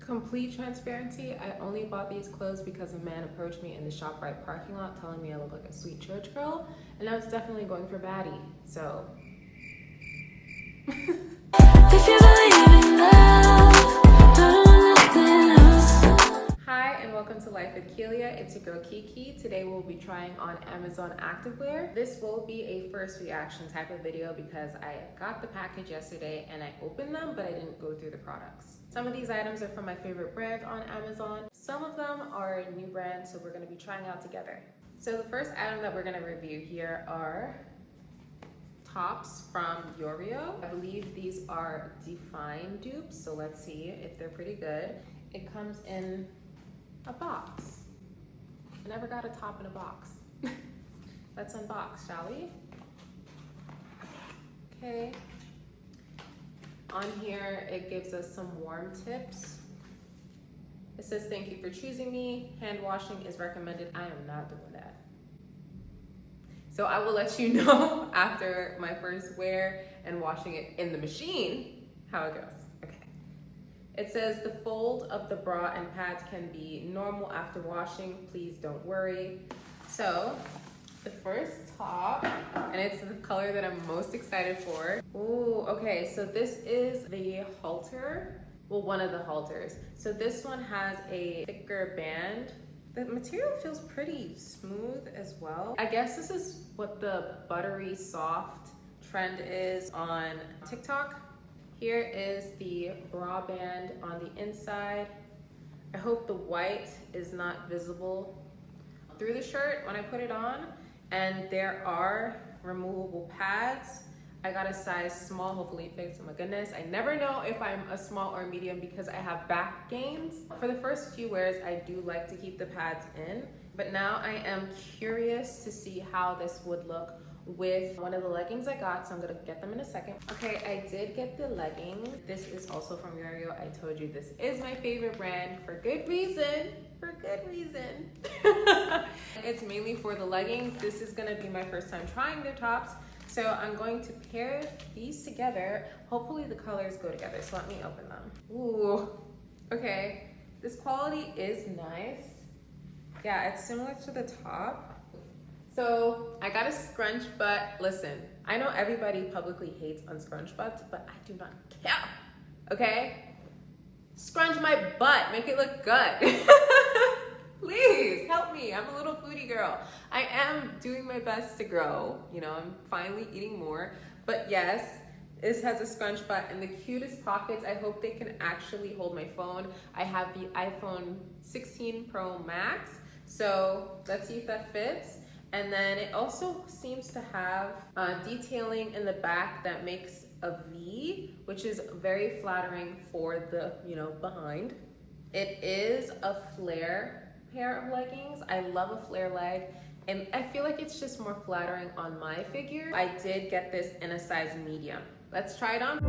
Complete transparency, I only bought these clothes because a man approached me in the ShopRite parking lot telling me I look like a sweet church girl, and I was definitely going for baddie, so. If you believe in love, I don't want nothing else. Hi, and welcome to Life with Kelia. It's your girl Kiki. Today we'll be trying on Amazon activewear. This will be a first reaction type of video because I got the package yesterday and I opened them, but I didn't go through the products. Some of these items are from my favorite brand on Amazon. Some of them are new brands, so we're gonna be trying out together. So the first item that we're gonna review here are tops from Yoro. I believe these are Dfyne dupes, so let's see if they're pretty good. It comes in a box. I never got a top in a box. Let's unbox, shall we? Okay. On here, it gives us some warm tips. It says, thank you for choosing me. Hand washing is recommended. I am not doing that. So I will let you know after my first wear and washing it in the machine, how it goes. Okay. It says the fold of the bra and pads can be normal after washing. Please don't worry. So the first top, and it's the color that I'm most excited for. Ooh, okay, so this is the halter. Well, one of the halters. So this one has a thicker band. The material feels pretty smooth as well. I guess this is what the buttery soft trend is on TikTok. Here is the bra band on the inside. I hope the white is not visible through the shirt when I put it on. And there are removable pads. I got a size small, hopefully it fits. Oh my goodness. I never know if I'm a small or medium because I have back gains. For the first few wears, I do like to keep the pads in, but now I am curious to see how this would look with one of the leggings I got, so I'm gonna get them in a second. Okay, I did get the legging. This is also from Yoro. I told you this is my favorite brand for good reason. For good reason. It's mainly for the leggings. This is gonna be my first time trying their tops. So I'm going to pair these together. Hopefully the colors go together. So let me open them. Ooh, okay. This quality is nice. Yeah, it's similar to the top. So I got a scrunch butt. Listen, I know everybody publicly hates on scrunch butts, but I do not care, okay? Scrunch my butt, make it look good. Please help me, I'm a little foodie girl. I am doing my best to grow, you know, I'm finally eating more. But yes, this has a scrunch butt and the cutest pockets. I hope they can actually hold my phone. I have the iPhone 16 Pro Max, so let's see if that fits. And then it also seems to have detailing in the back that makes a V, which is very flattering for the, you know, behind. It is a flare pair of leggings. I love a flare leg, and I feel like it's just more flattering on my figure. I did get this in a size medium. Let's try it on.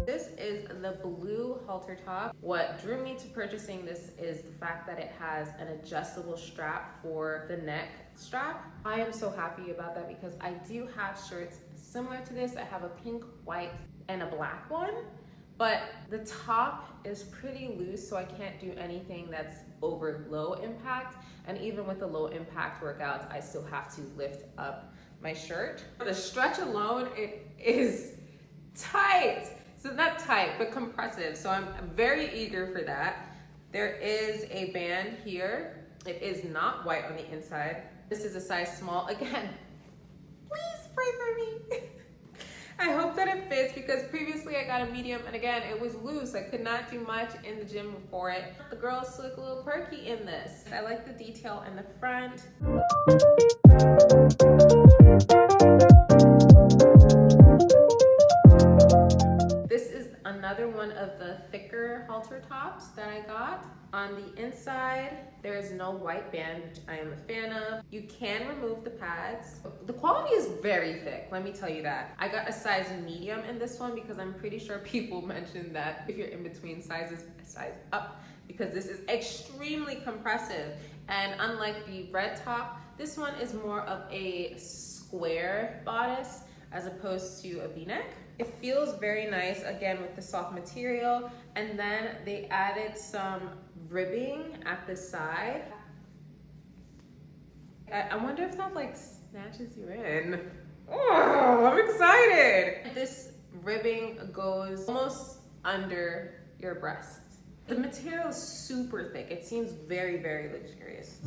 This is the blue halter top. What drew me to purchasing this is the fact that it has an adjustable strap for the neck strap. I am so happy about that because I do have shirts similar to this. I have a pink, white, and a black one, but the top is pretty loose, so I can't do anything that's over low impact. And even with the low impact workouts, I still have to lift up my shirt. For the stretch alone, it is tight. So not tight, but compressive. So I'm very eager for that. There is a band here. It is not white on the inside. This is a size small. Again, please pray for me. I hope that it fits because previously I got a medium and again, it was loose. I could not do much in the gym for it. The girls look a little perky in this. I like the detail in the front. This is another one of the thicker halter tops that I got. On the inside, there is no white band, which I am a fan of. You can remove the pads. The quality is very thick, let me tell you that. I got a size medium in this one because I'm pretty sure people mentioned that if you're in between sizes, size up, because this is extremely compressive. And unlike the red top, this one is more of a square bodice. as opposed to a v-neck. It feels very nice, again, with the soft material. And then they added some ribbing at the side. I wonder if that like snatches you in. Oh, I'm excited. This ribbing goes almost under your breast. The material is super thick. It seems very, very luxurious.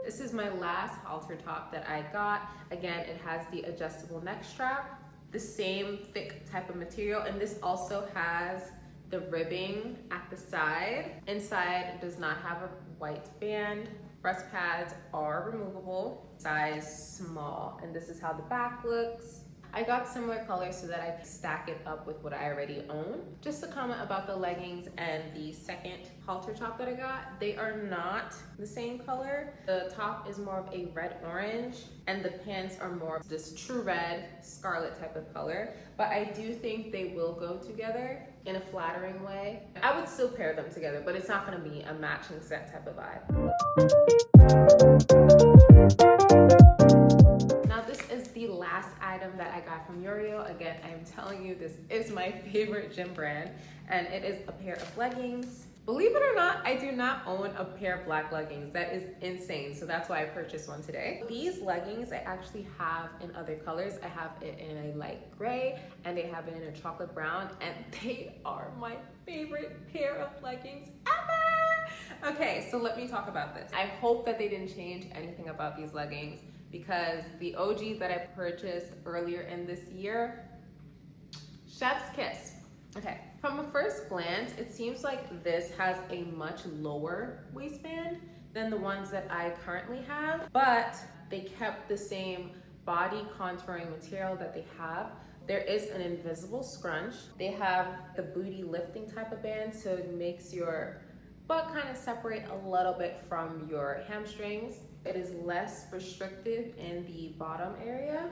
This is my last halter top that I got. Again, it has the adjustable neck strap, the same thick type of material, and this also has the ribbing at the side. Inside it does not have a white band. Breast pads are removable, size small, and this is how the back looks. I got similar colors so that I can stack it up with what I already own. Just a comment about the leggings and the second halter top that I got. They are not the same color. The top is more of a red-orange and the pants are more of this true red, scarlet type of color. But I do think they will go together in a flattering way. I would still pair them together, but it's not gonna be a matching set type of vibe. Now this is the last item that I got from Yoro. Again, I am telling you, this is my favorite gym brand, and it is a pair of leggings. Believe it or not, I do not own a pair of black leggings. That is insane. So that's why I purchased one today. These leggings I actually have in other colors. I have it in a light gray and I have it in a chocolate brown, and they are my favorite pair of leggings ever. Okay, so let me talk about this. I hope that they didn't change anything about these leggings, because the OG that I purchased earlier in this year, chef's kiss. Okay, from a first glance, it seems like this has a much lower waistband than the ones that I currently have, but they kept the same body contouring material that they have. There is an invisible scrunch. They have the booty lifting type of band, so it makes your butt kind of separate a little bit from your hamstrings. It is less restrictive in the bottom area.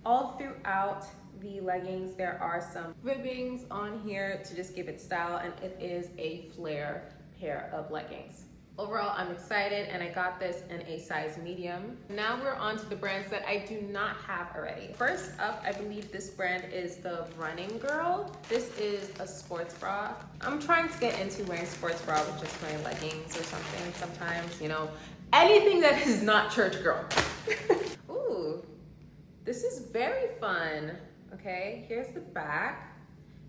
All throughout the leggings, there are some ribbings on here to just give it style, and it is a flare pair of leggings. Overall, I'm excited, and I got this in a size medium. Now we're on to the brands that I do not have already. First up, I believe this brand is the Running Girl. This is a sports bra. I'm trying to get into wearing sports bra with just my leggings or something sometimes, you know, anything that is not church girl. Ooh, this is very fun. Okay, here's the back.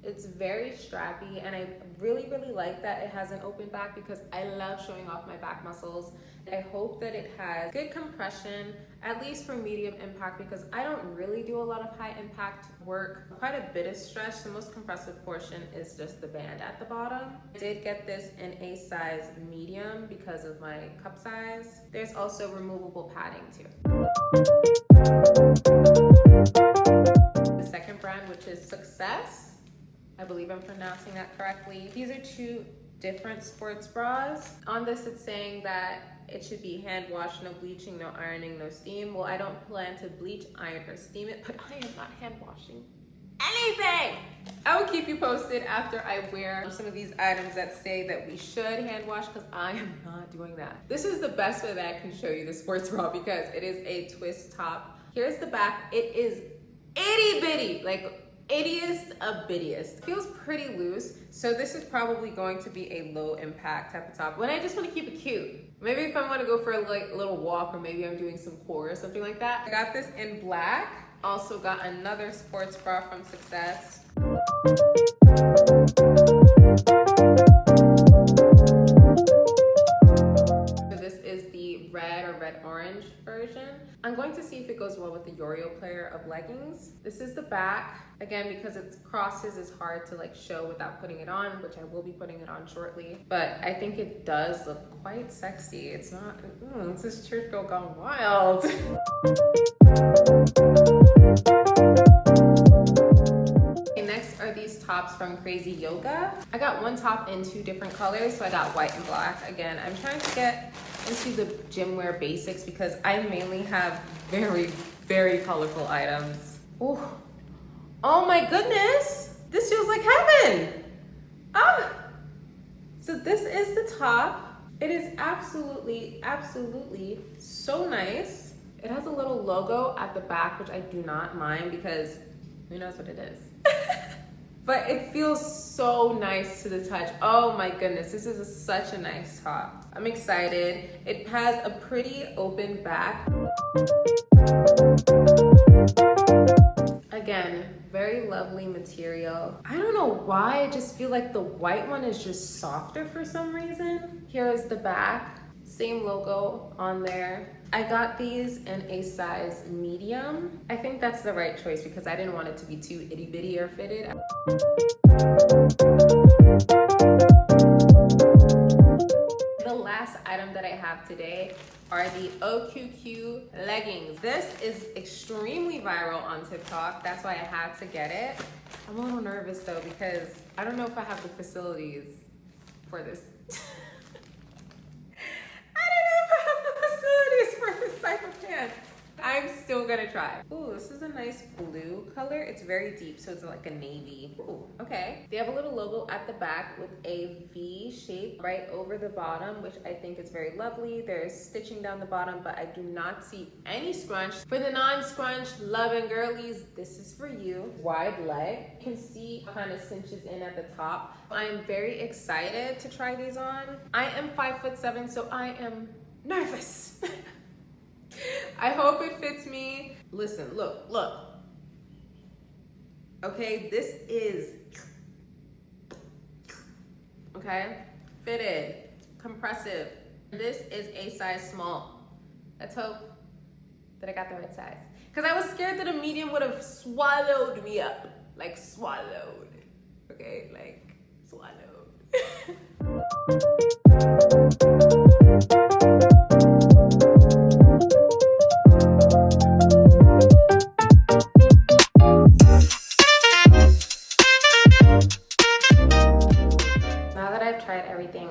It's very strappy, and I really, really like that it has an open back because I love showing off my back muscles. I hope that it has good compression, at least for medium impact, because I don't really do a lot of high impact work. Quite a bit of stretch. The most compressive portion is just the band at the bottom. I did get this in a size medium because of my cup size. There's also removable padding too. The second brand, which is Success. I believe I'm pronouncing that correctly. These are two different sports bras. On this, it's saying that it should be hand washed, no bleaching, no ironing, no steam. Well, I don't plan to bleach, iron, or steam it, but I am not hand washing anything. I will keep you posted after I wear some of these items that say that we should hand wash, because I am not doing that. This is the best way that I can show you the sports bra because it is a twist top. Here's the back. It is itty bitty, like ittiest of bittiest. Feels pretty loose, so this is probably going to be a low impact type of top when I just want to keep it cute. Maybe if I want to go for like a little walk, or maybe I'm doing some core or something like that. I got this in black. Also got another sports bra from Success. So this is the red or red-orange version. I'm going to see if it goes well with the Yoro pair of leggings. This is the back. Again, because it's crosses, it's hard to like show without putting it on, which I will be putting it on shortly. But I think it does look quite sexy. It's not, it's this church girl gone wild. Okay, next are these tops from CRZ Yoga. I got one top in two different colors, so I got white and black. Again, I'm trying to get into the gym wear basics because I mainly have very, very colorful items. Ooh. Oh my goodness, this feels like heaven. Ah, so this is the top. It is absolutely, absolutely so nice. It has a little logo at the back, which I do not mind because who knows what it is. But it feels so nice to the touch. Oh my goodness, this is such a nice top. I'm excited. It has a pretty open back. Again, very lovely material. I don't know why, I just feel like the white one is just softer for some reason. Here is the back, same logo on there. I got these in a size medium. I think that's the right choice because I didn't want it to be too itty bitty or fitted. The last item that I have today are the OQQ leggings. This is extremely viral on TikTok. That's why I had to get it. I'm a little nervous though because I don't know if I have the facilities for this. Type of pants. I'm still gonna try. Ooh, this is a nice blue color. It's very deep, so it's like a navy. Ooh, okay. They have a little logo at the back with a V shape right over the bottom, which I think is very lovely. There's stitching down the bottom, but I do not see any scrunch. For the non-scrunch loving girlies, this is for you. Wide leg. You can see kind of cinches in at the top. I am very excited to try these on. I am 5'7", so I am nervous. I hope it fits me. Listen, look. Okay, this is, okay, fitted, compressive. This is a size small. Let's hope that I got the right size. Because I was scared that a medium would have swallowed me up. Like swallowed. Okay, like swallowed.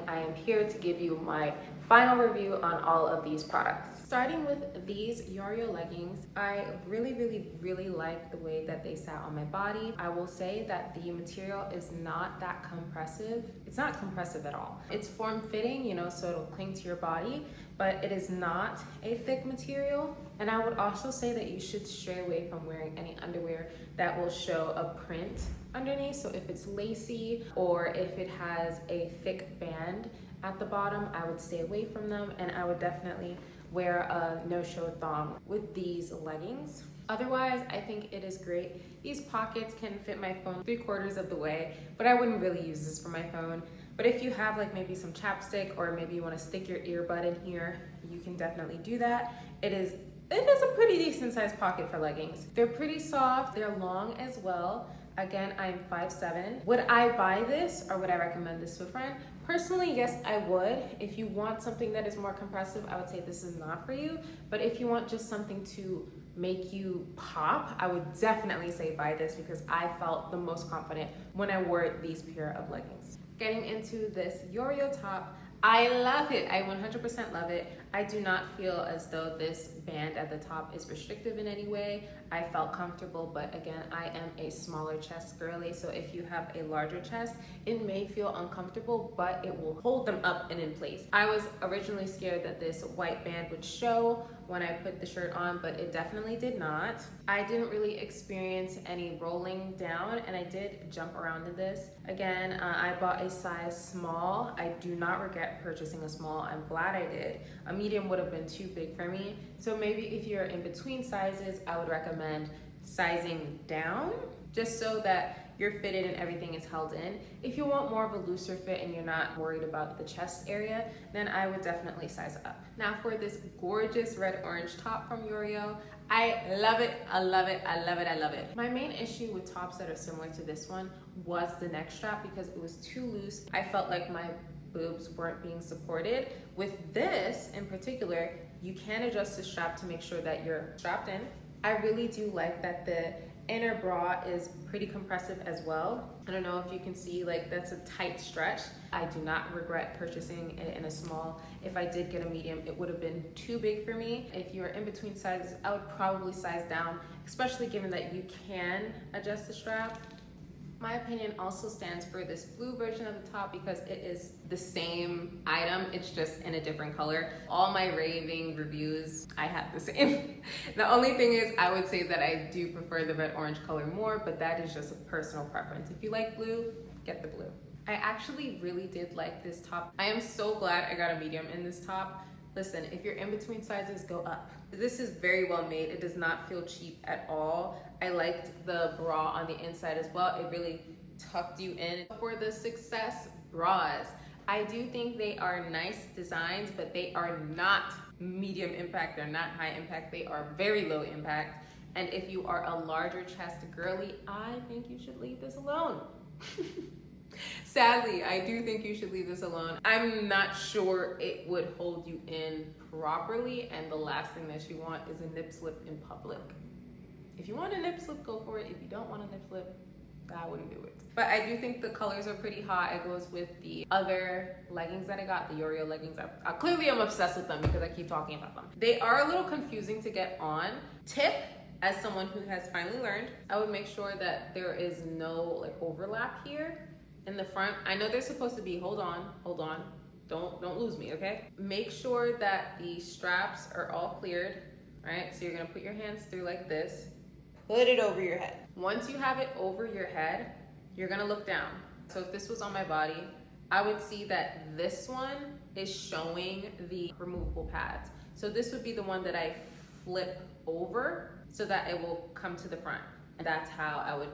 I am here to give you my final review on all of these products. Starting with these Yoro leggings, I really like the way that they sat on my body. I will say that the material is not that compressive. It's not compressive at all. It's form-fitting, you know, so it'll cling to your body, but it is not a thick material. And I would also say that you should stray away from wearing any underwear that will show a print underneath. So if it's lacy or if it has a thick band at the bottom, I would stay away from them, and I would definitely wear a no-show thong with these leggings. Otherwise, I think it is great. These pockets can fit my phone 3/4 of the way, but I wouldn't really use this for my phone. But if you have like maybe some chapstick or maybe you want to stick your earbud in here, you can definitely do that. It is a pretty decent sized pocket for leggings. They're pretty soft, they're long as well. Again, I am 5'7". Would I buy this or would I recommend this to a friend? Personally, yes, I would. If you want something that is more compressive, I would say this is not for you. But if you want just something to make you pop, I would definitely say buy this because I felt the most confident when I wore these pair of leggings. Getting into this Yoro top, I love it. I 100% love it. I do not feel as though this band at the top is restrictive in any way. I felt comfortable, but again, I am a smaller chest girly, so if you have a larger chest, it may feel uncomfortable, but it will hold them up and in place. I was originally scared that this white band would show when I put the shirt on, but it definitely did not. I didn't really experience any rolling down, and I did jump around in this. Again, I bought a size small. I do not regret purchasing a small. I'm glad I did. A medium would have been too big for me. So maybe if you're in between sizes, I would recommend sizing down just so that you're fitted and everything is held in. If you want more of a looser fit and you're not worried about the chest area, then I would definitely size up. Now for this gorgeous red orange top from Yoro, I love it, I love it, I love it, I love it. My main issue with tops that are similar to this one was the neck strap because it was too loose. I felt like my boobs weren't being supported. With this in particular, you can adjust the strap to make sure that you're strapped in. I really do like that the inner bra is pretty compressive as well. I don't know if you can see, like that's a tight stretch. I do not regret purchasing it in a small. If I did get a medium, it would have been too big for me. If you're in between sizes, I would probably size down, especially given that you can adjust the strap. My opinion also stands for this blue version of the top because it is the same item, it's just in a different color. All my raving reviews, I had the same. The only thing is I would say that I do prefer the red orange color more, but that is just a personal preference. If you like blue, get the blue. I actually really did like this top. I am so glad I got a medium in this top. Listen, if you're in between sizes, go up. This is very well made. It does not feel cheap at all. I liked the bra on the inside as well. It really tucked you in. For the Success bras, I do think they are nice designs, but they are not medium impact. They're not high impact. They are very low impact. And if you are a larger chest girly, I think you should leave this alone. Sadly, I do think you should leave this alone. I'm not sure it would hold you in properly, and the last thing that you want is a nip slip in public. If you want a nip slip, go for it. If you don't want a nip slip, I wouldn't do it. But I do think the colors are pretty hot. It goes with the other leggings that I got, the Yoro leggings. Clearly I'm obsessed with them because I keep talking about them. They are a little confusing to get on. Tip, as someone who has finally learned, I would make sure that there is no like overlap here in the front. I know they're supposed to be, hold on. Don't lose me, okay? Make sure that the straps are all cleared, right? So you're gonna put your hands through like this, put it over your head. Once you have it over your head, you're gonna look down. So if this was on my body, I would see that this one is showing the removable pads. So this would be the one that I flip over so that it will come to the front. And that's how I would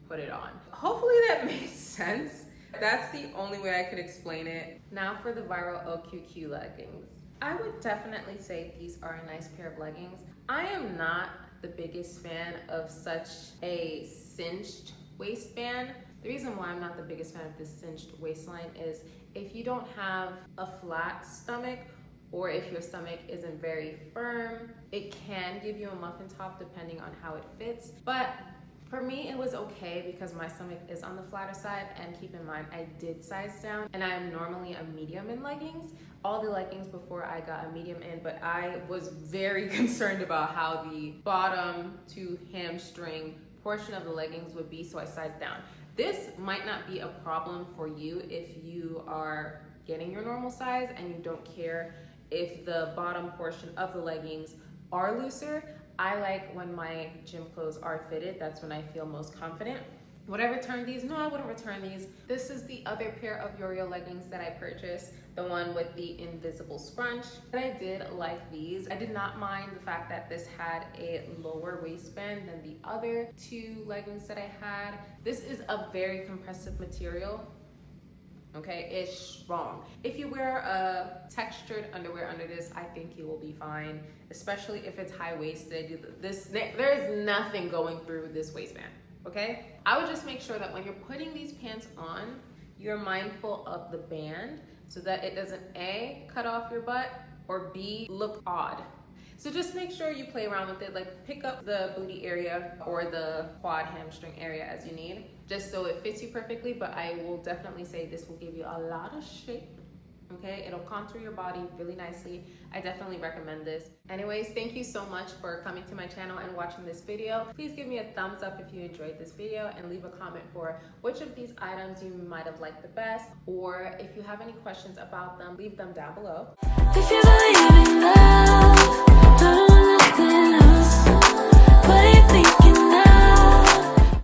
put it on. Hopefully that makes sense. That's the only way I could explain it. Now for the viral OQQ leggings. I would definitely say these are a nice pair of leggings. I am not the biggest fan of such a cinched waistband. The reason why I'm not the biggest fan of this cinched waistline is if you don't have a flat stomach, or if your stomach isn't very firm, it can give you a muffin top depending on how it fits. But for me, it was okay because my stomach is on the flatter side, and keep in mind, I did size down, and I am normally a medium in leggings. All the leggings before I got a medium in, but I was very concerned about how the bottom to hamstring portion of the leggings would be, so I sized down. This might not be a problem for you if you are getting your normal size and you don't care if the bottom portion of the leggings are looser. I like when my gym clothes are fitted. That's when I feel most confident. Would I return these? No, I wouldn't return these. This is the other pair of Yoro leggings that I purchased, the one with the invisible scrunch. And I did like these. I did not mind the fact that this had a lower waistband than the other two leggings that I had. This is a very compressive material. Okay, it's strong. If you wear a textured underwear under this, I think you will be fine, especially if it's high-waisted. There is nothing going through this waistband, okay? I would just make sure that when you're putting these pants on, you're mindful of the band so that it doesn't A, cut off your butt, or B, look odd. So just make sure you play around with it, like pick up the booty area or the quad hamstring area as you need, just so it fits you perfectly. But I will definitely say this will give you a lot of shape, okay? It'll contour your body really nicely. I definitely recommend this. Anyways, thank you so much for coming to my channel and watching this video. Please give me a thumbs up if you enjoyed this video, and leave a comment for which of these items you might have liked the best, or if you have any questions about them, leave them down below. If you believe in love,